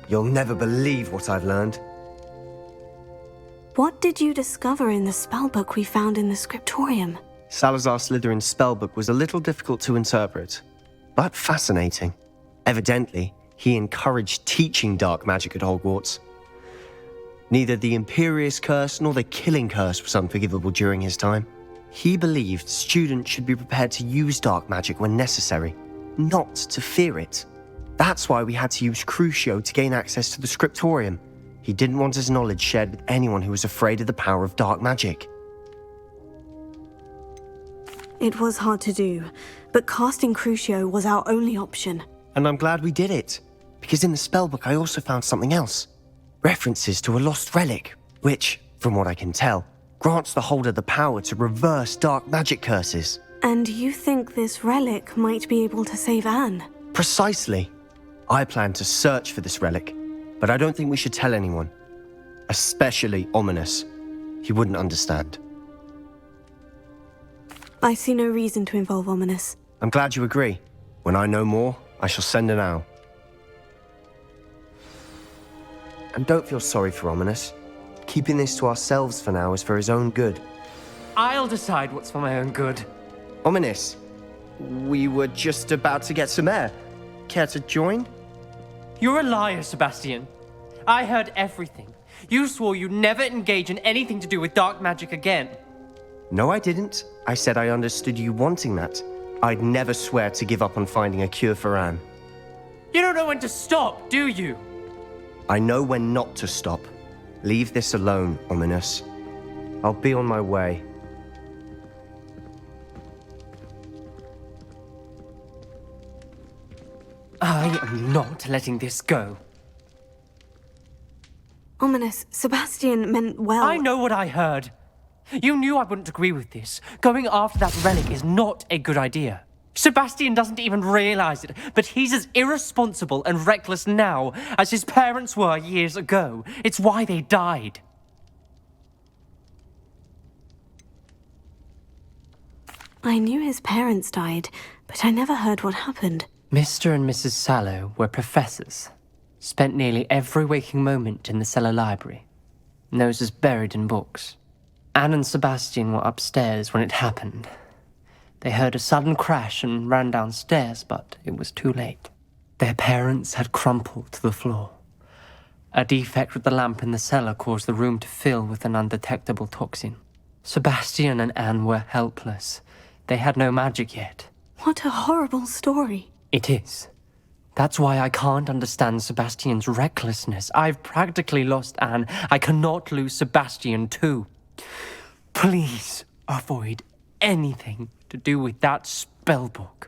You'll never believe what I've learned. What did you discover in the spellbook we found in the Scriptorium? Salazar Slytherin's spellbook was a little difficult to interpret, but fascinating. Evidently, he encouraged teaching dark magic at Hogwarts. Neither the Imperious Curse nor the Killing Curse was unforgivable during his time. He believed students should be prepared to use dark magic when necessary, not to fear it. That's why we had to use Crucio to gain access to the Scriptorium. He didn't want his knowledge shared with anyone who was afraid of the power of dark magic. It was hard to do, but casting Crucio was our only option. And I'm glad we did it, because in the spellbook I also found something else. References to a lost relic, which, from what I can tell, grants the holder the power to reverse dark magic curses. And you think this relic might be able to save Anne? Precisely. I plan to search for this relic, but I don't think we should tell anyone. Especially Ominous. He wouldn't understand. I see no reason to involve Ominous. I'm glad you agree. When I know more, I shall send an owl. And don't feel sorry for Ominous. Keeping this to ourselves for now is for his own good. I'll decide what's for my own good. Ominous, we were just about to get some air. Care to join? You're a liar, Sebastion. I heard everything. You swore you'd never engage in anything to do with dark magic again. No, I didn't. I said I understood you wanting that. I'd never swear to give up on finding a cure for Anne. You don't know when to stop, do you? I know when not to stop. Leave this alone, Ominous. I'll be on my way. I am not letting this go. Ominous, Sebastion meant well. I know what I heard. You knew I wouldn't agree with this. Going after that relic is not a good idea. Sebastion doesn't even realize it, but he's as irresponsible and reckless now as his parents were years ago. It's why they died. I knew his parents died, but I never heard what happened. Mr. and Mrs. Sallow were professors. Spent nearly every waking moment in the cellar library. Noses buried in books. Anne and Sebastion were upstairs when it happened. They heard a sudden crash and ran downstairs, but it was too late. Their parents had crumpled to the floor. A defect with the lamp in the cellar caused the room to fill with an undetectable toxin. Sebastion and Anne were helpless. They had no magic yet. What a horrible story. It is. That's why I can't understand Sebastion's recklessness. I've practically lost Anne. I cannot lose Sebastion too. Please avoid anything to do with that spellbook.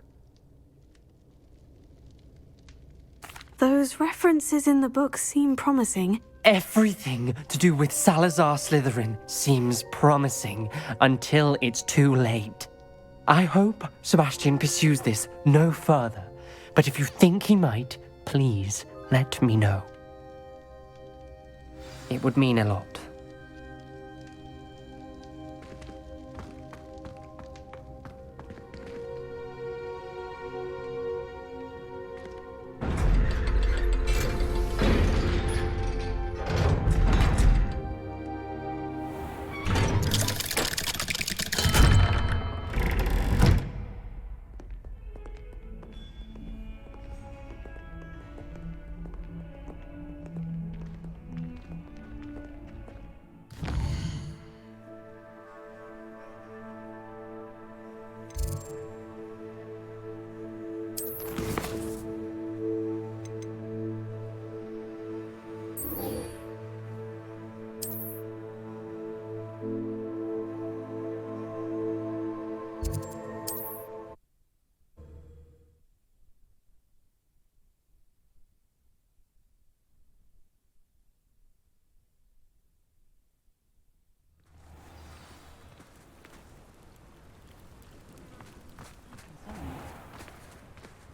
Those references in the book seem promising. Everything to do with Salazar Slytherin seems promising until it's too late. I hope Sebastion pursues this no further, but if you think he might, please let me know. It would mean a lot.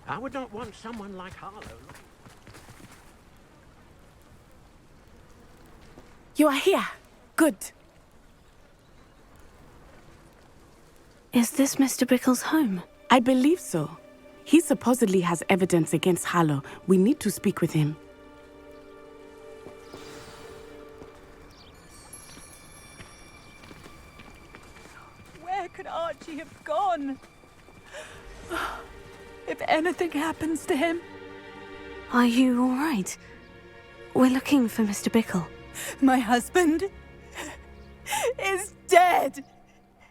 I would not want someone like Harlow. You are here. Good. Is this Mr. Brickle's home? I believe so. He supposedly has evidence against Harlow. We need to speak with him. Archie have gone? If anything happens to him... Are you all right? We're looking for Mr. Bickle. My husband is dead.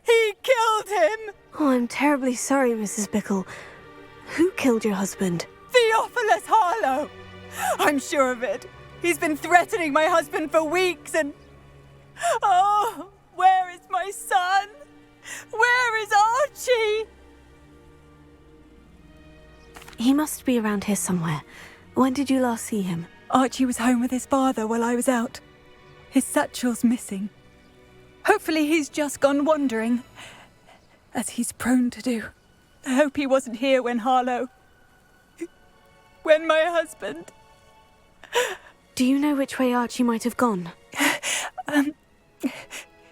He killed him. Oh, I'm terribly sorry, Mrs. Bickle. Who killed your husband? Theophilus Harlow. I'm sure of it. He's been threatening my husband for weeks and... Oh, where is my son? Where is Archie? He must be around here somewhere. When did you last see him? Archie was home with his father while I was out. His satchel's missing. Hopefully he's just gone wandering, as he's prone to do. I hope he wasn't here when my husband... Do you know which way Archie might have gone?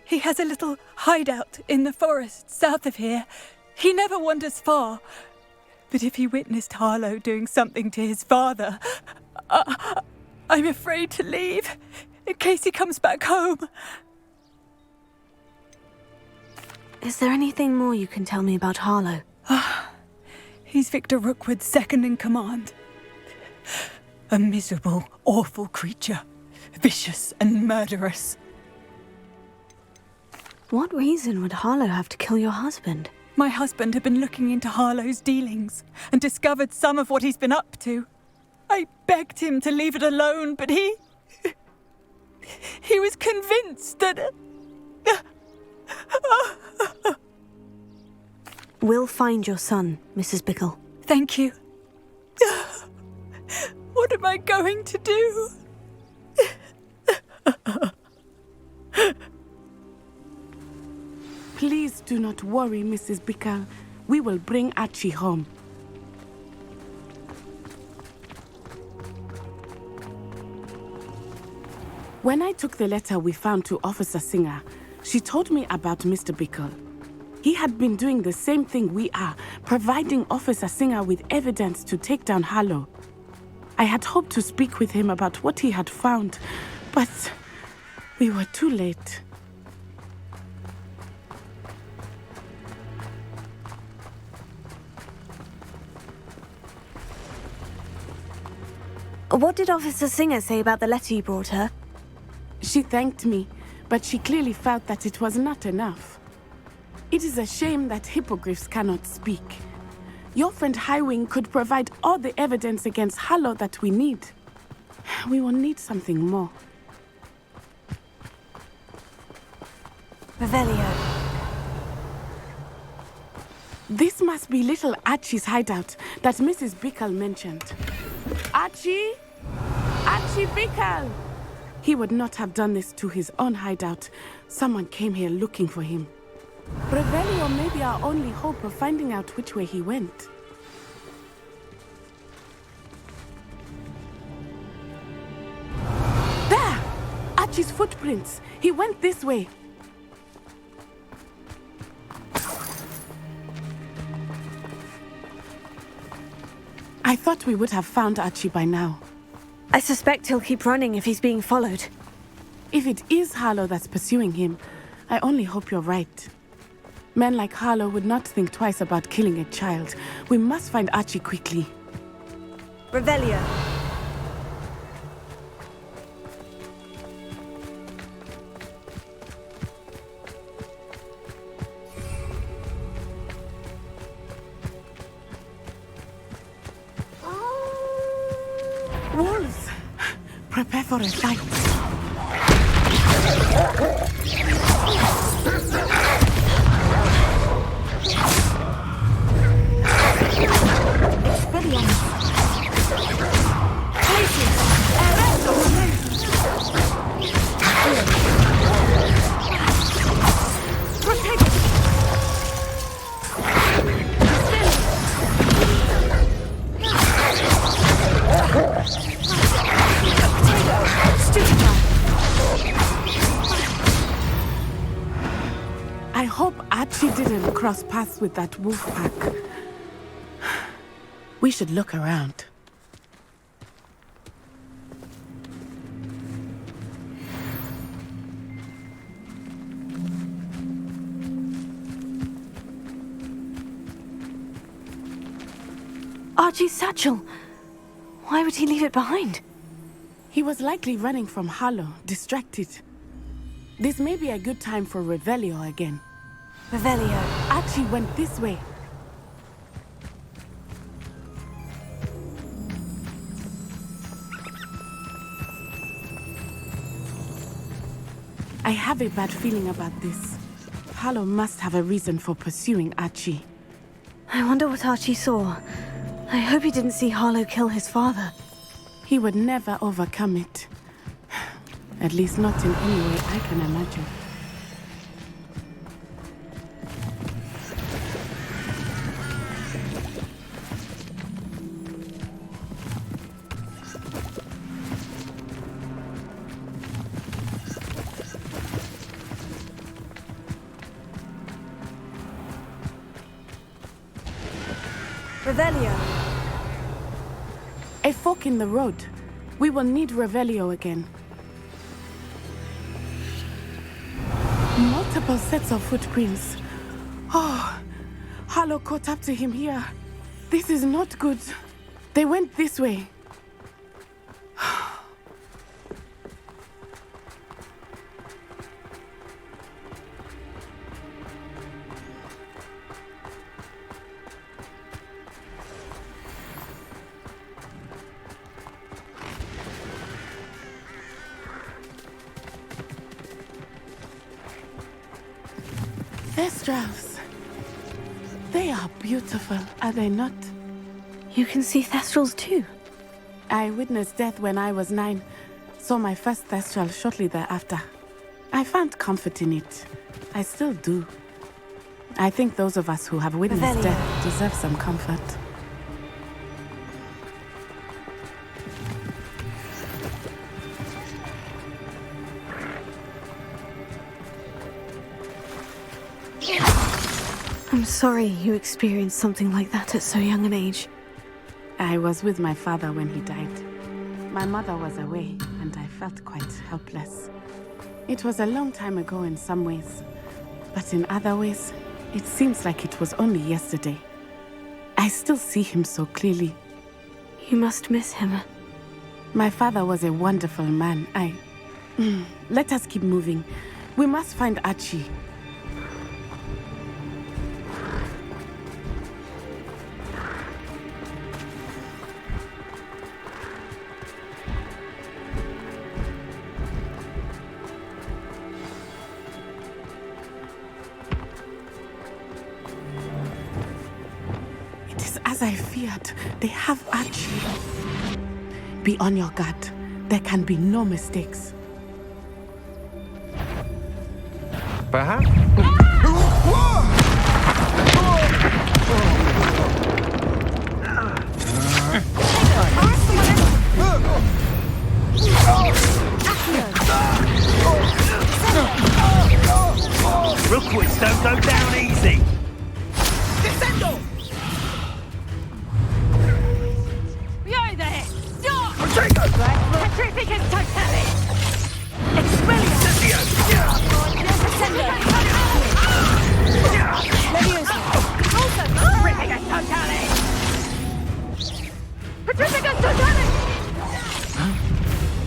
He has a little hideout in the forest south of here. He never wanders far. But if he witnessed Harlow doing something to his father, I'm afraid to leave, in case he comes back home. Is there anything more you can tell me about Harlow? He's Victor Rookwood's second in command. A miserable, awful creature. Vicious and murderous. What reason would Harlow have to kill your husband? My husband had been looking into Harlow's dealings and discovered some of what he's been up to. I begged him to leave it alone, but he was convinced that... We'll find your son, Mrs. Bickle. Thank you. What am I going to do? Please do not worry, Mrs. Bickle. We will bring Archie home. When I took the letter we found to Officer Singer, she told me about Mr. Bickle. He had been doing the same thing we are, providing Officer Singer with evidence to take down Harlow. I had hoped to speak with him about what he had found, but we were too late. What did Officer Singer say about the letter you brought her? She thanked me, but she clearly felt that it was not enough. It is a shame that hippogriffs cannot speak. Your friend Highwing could provide all the evidence against Harlow that we need. We will need something more. Revelio. This must be little Archie's hideout that Mrs. Bickle mentioned. Archie? Archie Bickle! He would not have done this to his own hideout. Someone came here looking for him. Revelio may be our only hope of finding out which way he went. There! Archie's footprints. He went this way. I thought we would have found Archie by now. I suspect he'll keep running if he's being followed. If it is Harlow that's pursuing him, I only hope you're right. Men like Harlow would not think twice about killing a child. We must find Archie quickly. Revelio. Wolves! Prepare for a fight. I hope Archie didn't cross paths with that wolf pack. We should look around. Archie's satchel. Why would he leave it behind? He was likely running from Harlow, distracted. This may be a good time for Revelio again. Revelio. Archie went this way. I have a bad feeling about this. Harlow must have a reason for pursuing Archie. I wonder what Archie saw. I hope he didn't see Harlow kill his father. He would never overcome it. At least not in any way I can imagine. Revelio. A fork in the road. We will need Revelio again. Multiple sets of footprints. Oh, Harlow caught up to him here. This is not good. They went this way. Thestrals. They are beautiful, are they not? You can see Thestrals too. I witnessed death when I was 9. Saw my first Thestral shortly thereafter. I found comfort in it. I still do. I think those of us who have witnessed Revelio. death deserve some comfort. I'm sorry you experienced something like that at so young an age. I was with my father when he died. My mother was away, and I felt quite helpless. It was a long time ago in some ways, but in other ways, it seems like it was only yesterday. I still see him so clearly. You must miss him. My father was a wonderful man. Let us keep moving. We must find Archie. As I feared, they have Archie. Be on your guard. There can be no mistakes. Perhaps? Rookwoods don't go down easy. Descendo! Yo there! Stop! Protego! Petrificus totalis! Expelliarmus! Incendio! Descendo! Leviosa! Petrificus totalis! Petrificus totalis!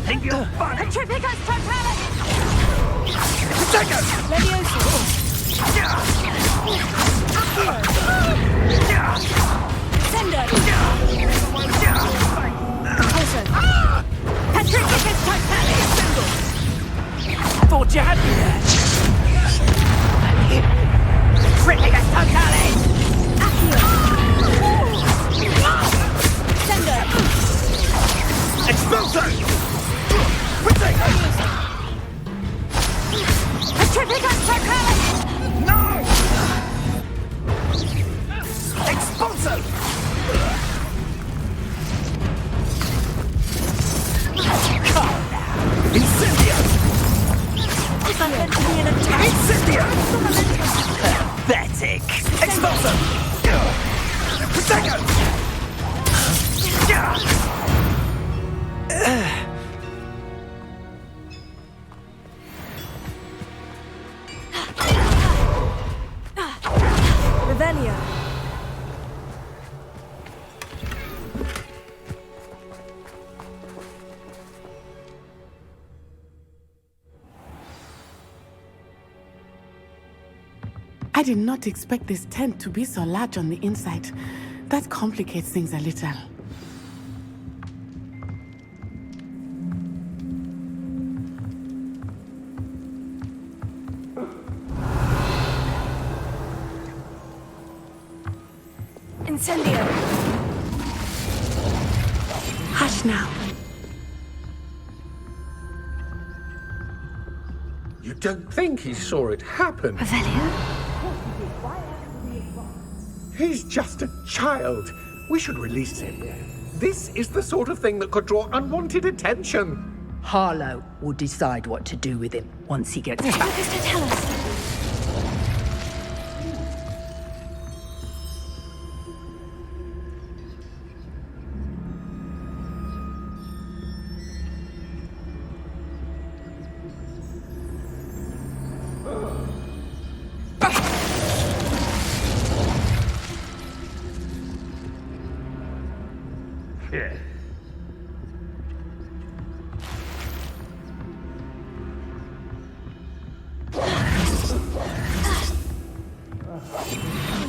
Think you're funny? Petrificus totalis! Protego! Leviosa! Descendo! Petrificus totalis! Thought you had me there. Petrificus totalis! Descendo! Expulso! Protego! Petrificus totalis! No! Expulso! Incendio! Is that meant to be an attack? Incendio! Pathetic! Expulso! Protego! Revelio. I did not expect this tent to be so large on the inside. That complicates things a little. Incendio! Hush now. You don't think he saw it happen? Revelio? He's just a child. We should release him. This is the sort of thing that could draw unwanted attention. Harlow will decide what to do with him once he gets back. Lucas, don't tell us.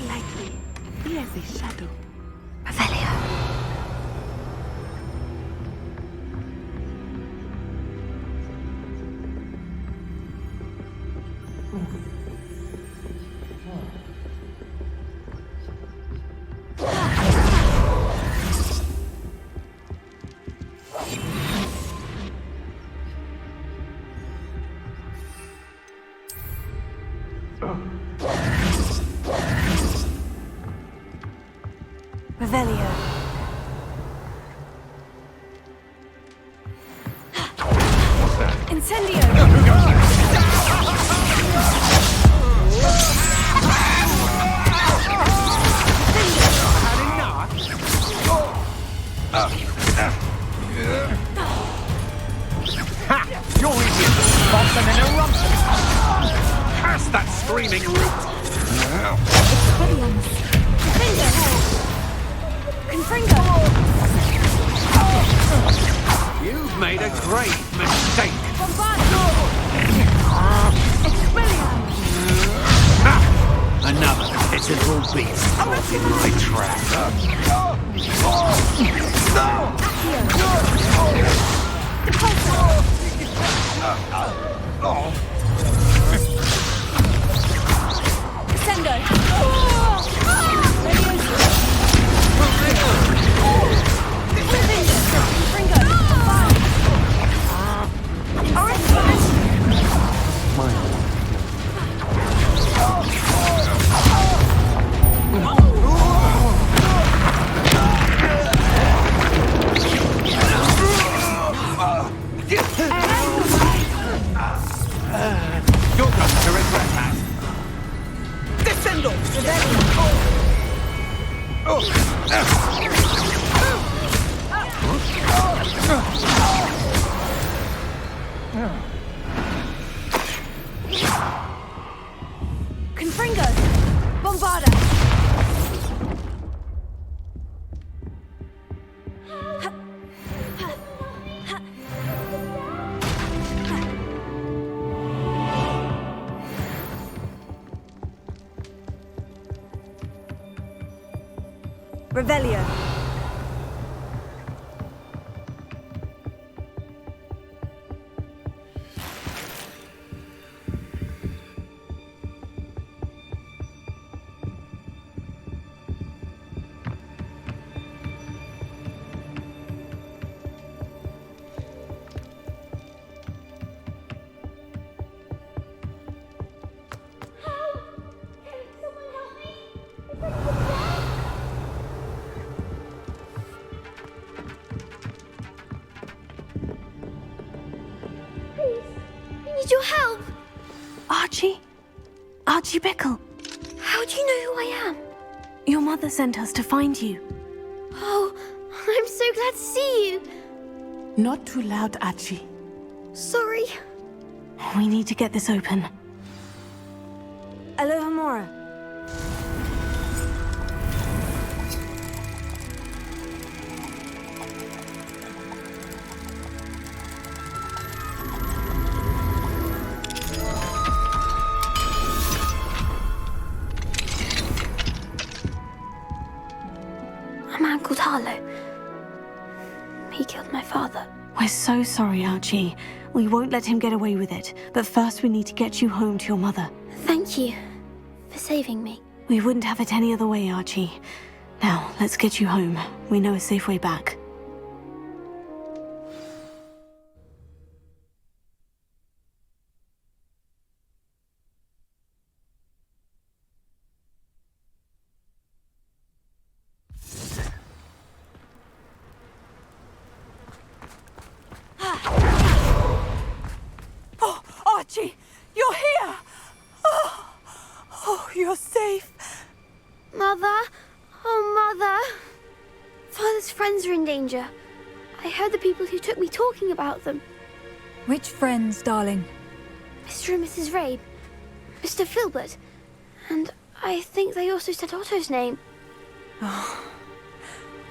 Lightly. He has a shadow. Revelio. Revelio. What's that? Incendio! You're easy to spot and then a rump. Cast that screaming root. Confringo! You've made a grave mistake. Another pitiful beast caught in my trap. You're going to regret that. Descendo! Confringo! Bombarda! Revelio. Need your help. Archie Bickle. How do you know who I am? Your mother sent us to find you. Oh, I'm so glad to see you. Not too loud, Archie. Sorry. We need to get this open. Alohomora. We're so sorry, Archie. We won't let him get away with it, but first we need to get you home to your mother. Thank you for saving me. We wouldn't have it any other way, Archie. Now, let's get you home. We know a safe way back. Oh, Archie, you're here! Oh, you're safe. Mother? Oh, Mother. Father's friends are in danger. I heard the people who took me talking about them. Which friends, darling? Mr. and Mrs. Rabe, Mr. Filbert, and I think they also said Otto's name. Oh,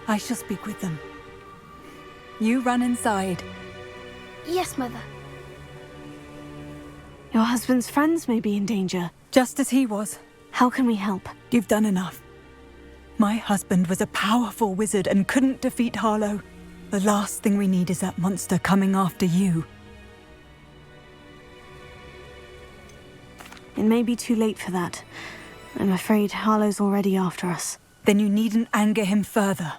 I shall speak with them. You run inside. Yes, Mother. Your husband's friends may be in danger. Just as he was. How can we help? You've done enough. My husband was a powerful wizard and couldn't defeat Harlow. The last thing we need is that monster coming after you. It may be too late for that. I'm afraid Harlow's already after us. Then you needn't anger him further.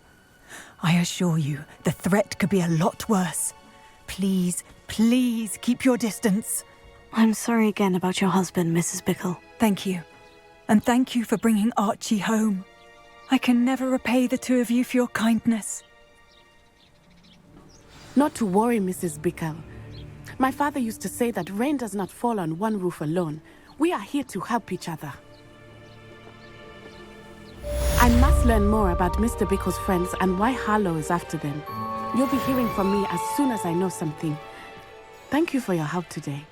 I assure you, the threat could be a lot worse. Please, please keep your distance. I'm sorry again about your husband, Mrs. Bickle. Thank you. And thank you for bringing Archie home. I can never repay the two of you for your kindness. Not to worry, Mrs. Bickle. My father used to say that rain does not fall on one roof alone. We are here to help each other. I must learn more about Mr. Bickle's friends and why Harlow is after them. You'll be hearing from me as soon as I know something. Thank you for your help today.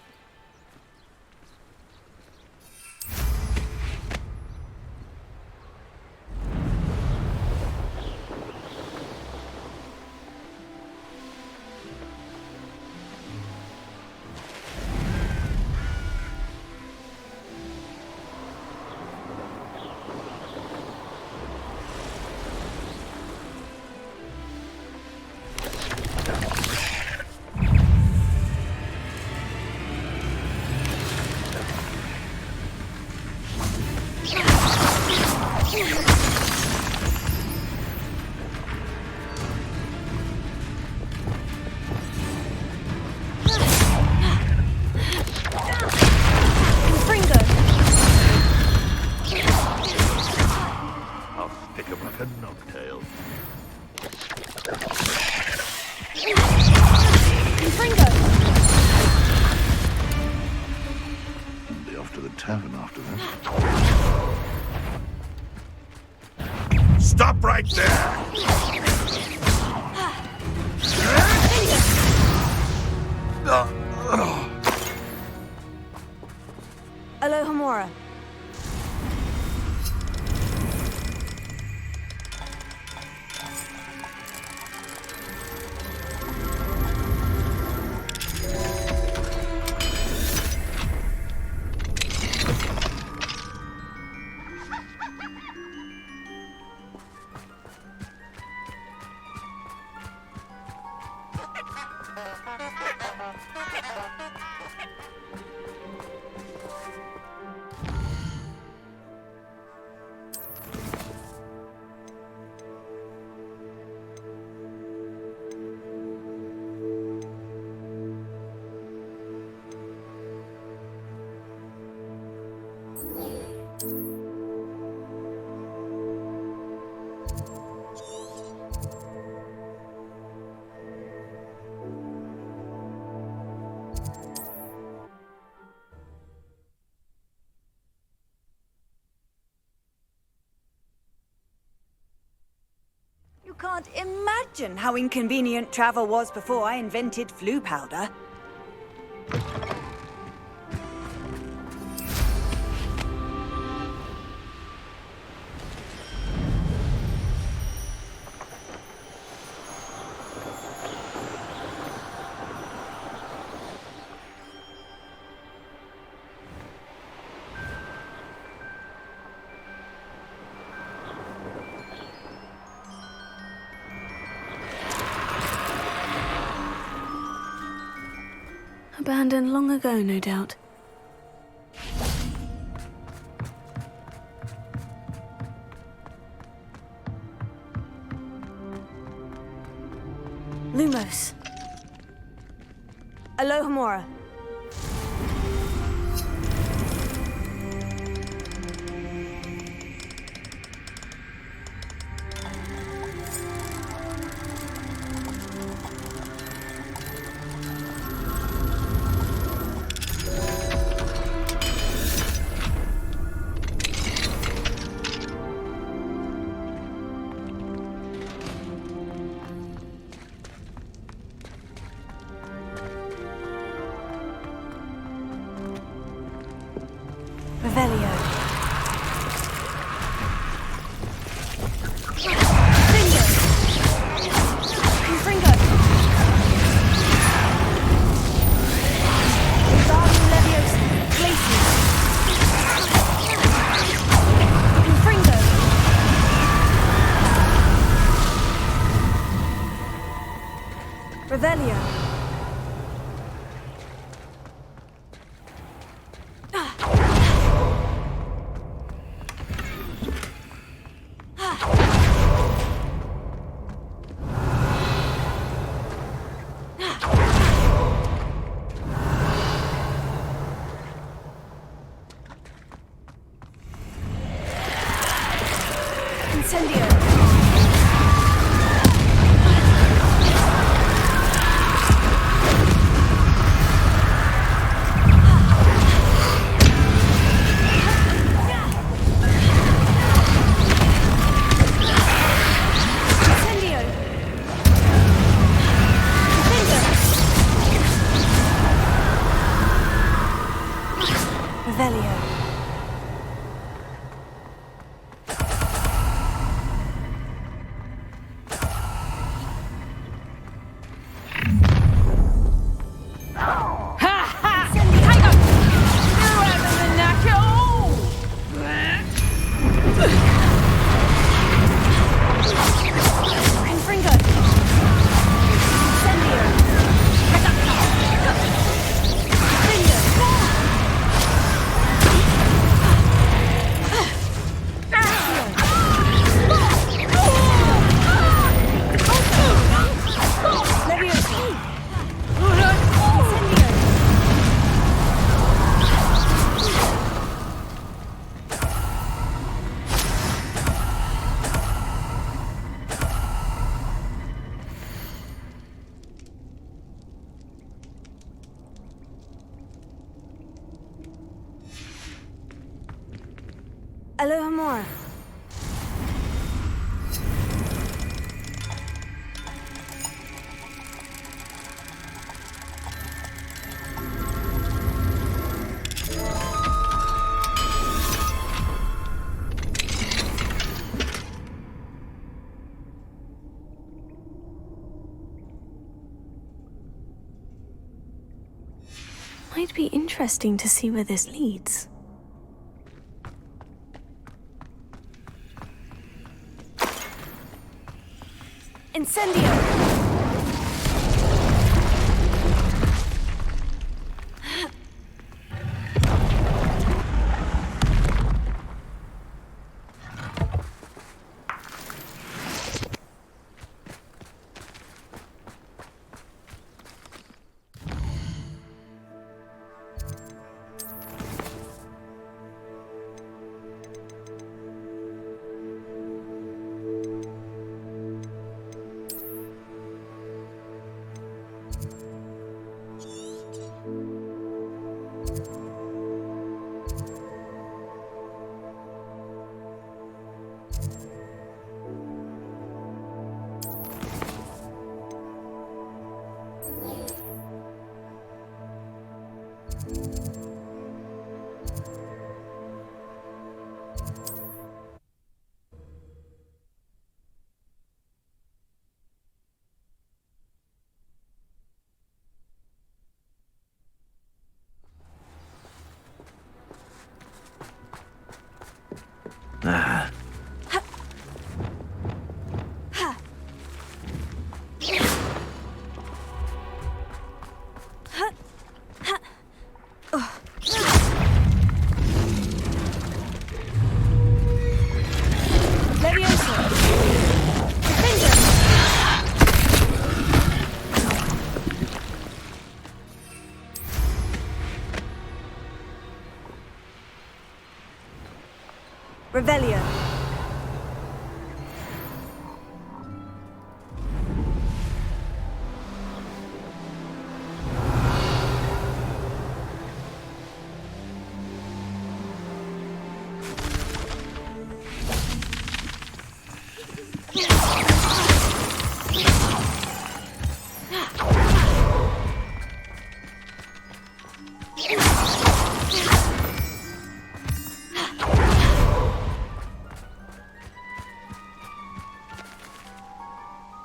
Stop right there! Alohomora. Can't imagine how inconvenient travel was before I invented flu powder. Abandoned long ago, no doubt. Lumos. Alohomora. Revelio. Fringo. Fringo. Darwin Leviosa. Glacius. Fringo. Revelio. Incendio. Incendio. Revelio. Alohomora. Might be interesting to see where this leads. Incendio. Revelio.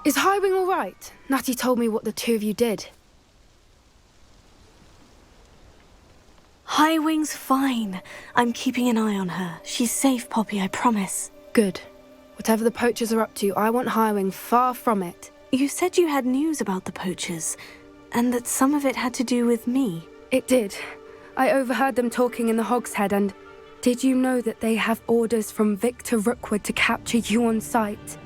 Is Highwing all right? Natty told me what the two of you did. Highwing's fine. I'm keeping an eye on her. She's safe, Poppy, I promise. Good. Whatever the poachers are up to, I want Highwing far from it. You said you had news about the poachers, and that some of it had to do with me. It did. I overheard them talking in the Hogshead, and did you know that they have orders from Victor Rookwood to capture you on sight?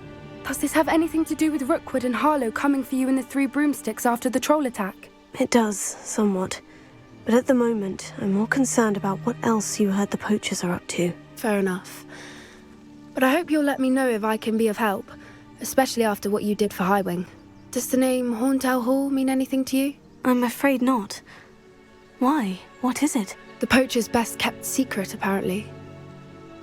Does this have anything to do with Rookwood and Harlow coming for you in the Three Broomsticks after the troll attack? It does, somewhat. But at the moment, I'm more concerned about what else you heard the poachers are up to. Fair enough. But I hope you'll let me know if I can be of help, especially after what you did for Highwing. Does the name Horntail Hall mean anything to you? I'm afraid not. Why? What is it? The poachers' best kept secret, apparently.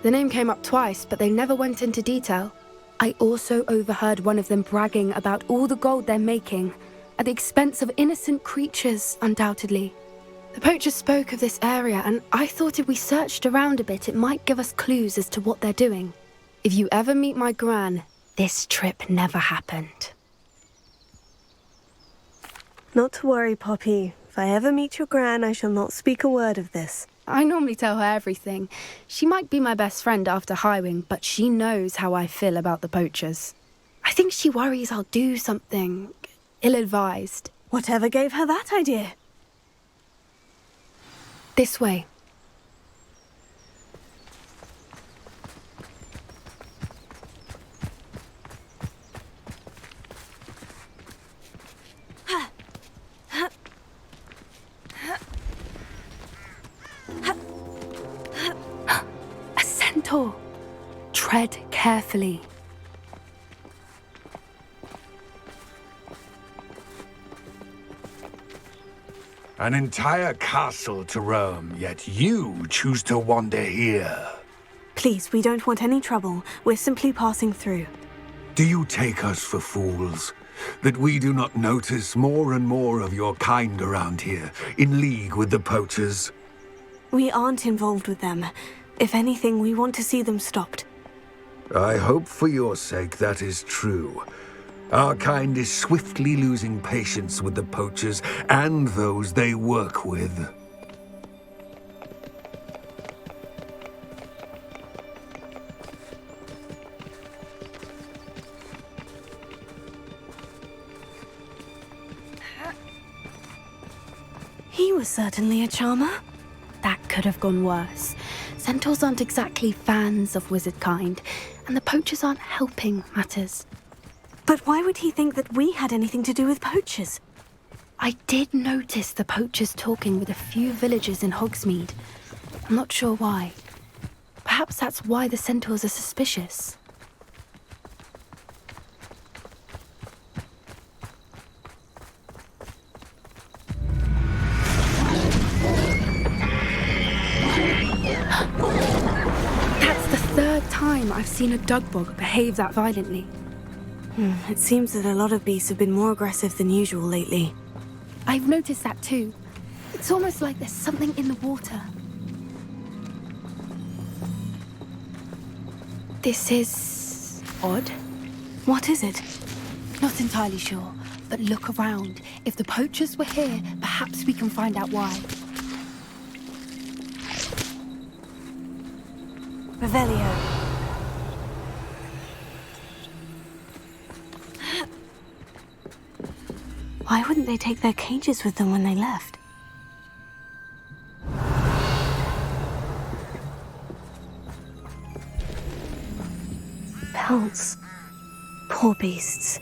The name came up twice, but they never went into detail. I also overheard one of them bragging about all the gold they're making, at the expense of innocent creatures, undoubtedly. The poachers spoke of this area, and I thought if we searched around a bit, it might give us clues as to what they're doing. If you ever meet my gran, this trip never happened. Not to worry, Poppy. If I ever meet your gran, I shall not speak a word of this. I normally tell her everything. She might be my best friend after Highwing, but she knows how I feel about the poachers. I think she worries I'll do something ill-advised. Whatever gave her that idea? This way. A centaur. Tread carefully. An entire castle to roam, yet you choose to wander here. Please, we don't want any trouble. We're simply passing through. Do you take us for fools? That we do not notice more and more of your kind around here, in league with the poachers? We aren't involved with them. If anything, we want to see them stopped. I hope for your sake that is true. Our kind is swiftly losing patience with the poachers and those they work with. He was certainly a charmer. That could have gone worse. Centaurs aren't exactly fans of wizard kind, and the poachers aren't helping matters. But why would he think that we had anything to do with poachers? I did notice the poachers talking with a few villagers in Hogsmeade. I'm not sure why. Perhaps that's why the centaurs are suspicious. That's the third time I've seen a dugbog behave that violently. It seems that a lot of beasts have been more aggressive than usual lately. I've noticed that too. It's almost like there's something in the water. This is odd. What is it? Not entirely sure, but look around. If the poachers were here, perhaps we can find out why. Revelio. Why wouldn't they take their cages with them when they left? Pelts. Poor beasts.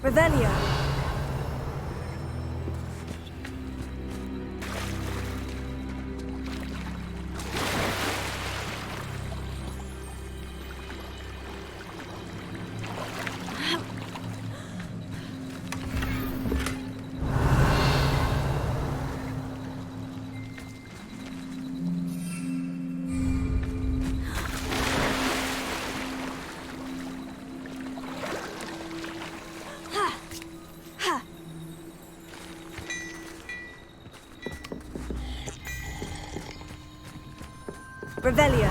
Revelio. Revelio.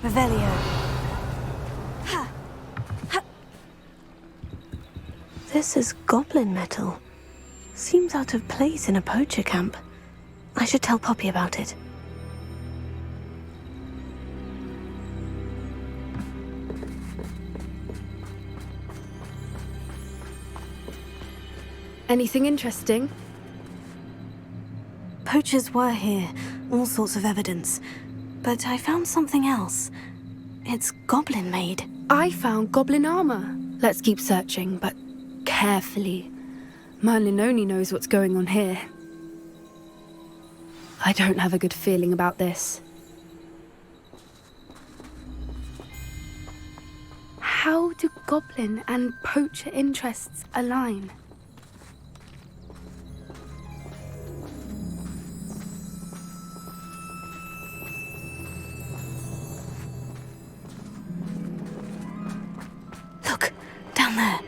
Revelio. This is goblin metal. Seems out of place in a poacher camp. I should tell Poppy about it. Anything interesting? Poachers were here, all sorts of evidence. But I found something else. It's goblin made. I found goblin armor. Let's keep searching, but carefully. Merlin only knows what's going on here. I don't have a good feeling about this. How do goblin and poacher interests align? Look, down there.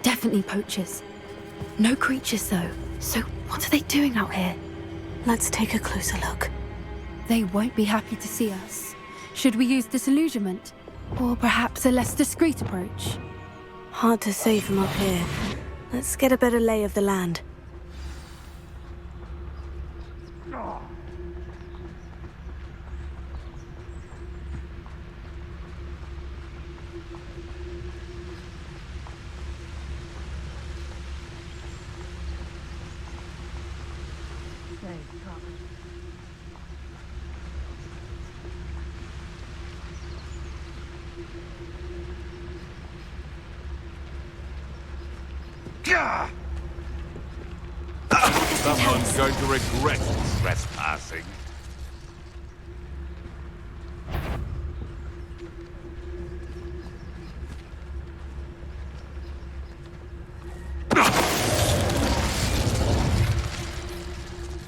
Definitely poachers. No creatures though. So what are they doing out here? Let's take a closer look. They won't be happy to see us. Should we use disillusionment? Or perhaps a less discreet approach? Hard to say from up here. Let's get a better lay of the land. Someone's going to regret trespassing.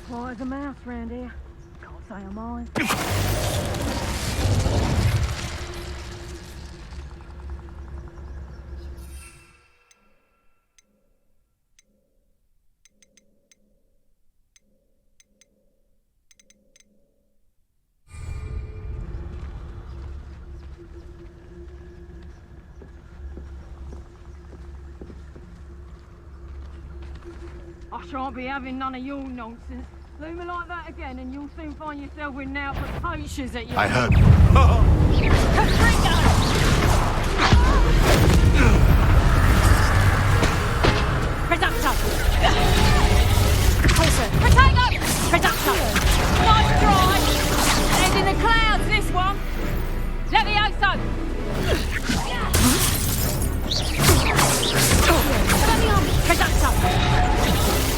Quiet as a mouse round here. Can't say I'm mine. I shan't be having none of your nonsense. Leave me like that again and you'll soon find yourself with now for poachers at you. I heard. Reductor! Potato! Reductor! Nice try! Head in the clouds, this one! Levioso! Reductor!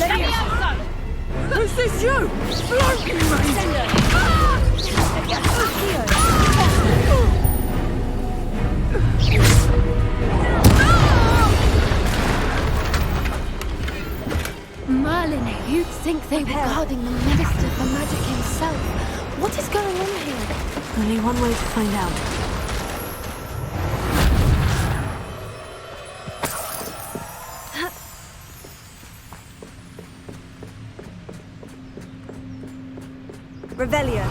Levioso! Is this you? Floating Merlin, you'd think they were guarding the Minister for Magic himself. What is going on here? Only one way to find out. Revelio.